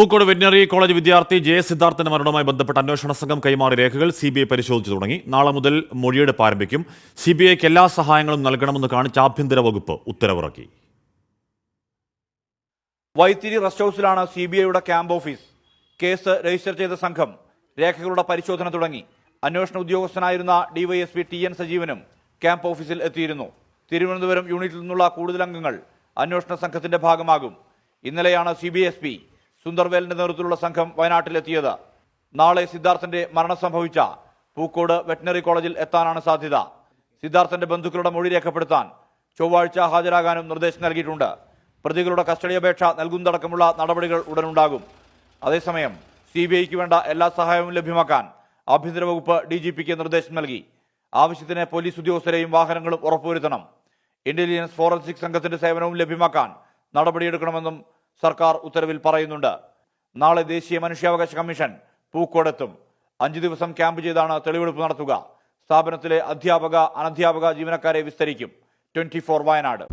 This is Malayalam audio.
പൂക്കോട് വെറ്റിനറി കോളേജ് വിദ്യാർത്ഥി ജെ സിദ്ധാർത്ഥന്റെ മരണവുമായി ബന്ധപ്പെട്ട അന്വേഷണ സംഘം കൈമാറിയ രേഖകൾ സിബിഐ പരിശോധിച്ചു തുടങ്ങി. നാളെ മുതൽ മൊഴിയെടുപ്പ് ആരംഭിക്കും. സിബിഐക്ക് എല്ലാ സഹായങ്ങളും നൽകണമെന്ന് കാണിച്ച് ആഭ്യന്തര വകുപ്പ് ഉത്തരവിറക്കി. വൈത്തിരി റെസ്റ്റ് ഹൌസിലാണ് സിബിഐയുടെ ക്യാമ്പ് ഓഫീസ്. കേസ് രജിസ്റ്റർ ചെയ്ത സംഘം രേഖകളുടെ പരിശോധന തുടങ്ങി. അന്വേഷണ ഉദ്യോഗസ്ഥനായിരുന്ന ഡിവൈഎസ്പി ടി എൻ സജീവനും ക്യാമ്പ് ഓഫീസിൽ എത്തിയിരുന്നു. തിരുവനന്തപുരം യൂണിറ്റിൽ നിന്നുള്ള കൂടുതൽ അംഗങ്ങൾ അന്വേഷണ സംഘത്തിന്റെ ഭാഗമാകും. ഇന്നലെയാണ് സിബിഐ എസ് സുന്ദർവേലിന്റെ നേതൃത്വത്തിലുള്ള സംഘം വയനാട്ടിലെത്തിയത്. നാളെ സിദ്ധാർത്ഥന്റെ മരണം സംഭവിച്ച പൂക്കോട് വെറ്റിനറി കോളേജിൽ എത്താനാണ് സാധ്യത. സിദ്ധാർത്ഥന്റെ ബന്ധുക്കളുടെ മൊഴി രേഖപ്പെടുത്താൻ ചൊവ്വാഴ്ച ഹാജരാകാനും നിർദ്ദേശം നൽകിയിട്ടുണ്ട്. പ്രതികളുടെ കസ്റ്റഡി അപേക്ഷ നൽകുന്നതടക്കമുള്ള നടപടികൾ ഉടനുണ്ടാകും. അതേസമയം സിബിഐക്ക് വേണ്ട എല്ലാ സഹായവും ലഭ്യമാക്കാൻ ആഭ്യന്തര വകുപ്പ് ഡിജിപിക്ക് നിർദ്ദേശം നൽകി. ആവശ്യത്തിന് പോലീസ് ഉദ്യോഗസ്ഥരെയും വാഹനങ്ങളും ഉറപ്പുവരുത്തണം. ഇന്റലിജൻസ് ഫോറൻസിക് സംഘത്തിന്റെ സേവനവും ലഭ്യമാക്കാൻ നടപടിയെടുക്കണമെന്നും സർക്കാർ ഉത്തരവിൽ പറയുന്നുണ്ട്. നാളെ ദേശീയ മനുഷ്യാവകാശ കമ്മീഷൻ പൂക്കോടെത്തും. 5 ദിവസം ക്യാമ്പ് ചെയ്താണ് തെളിവെടുപ്പ് നടത്തുക. സ്ഥാപനത്തിലെ അധ്യാപക അനധ്യാപക ജീവനക്കാരെ വിസ്തരിക്കും. 24 വയനാട്.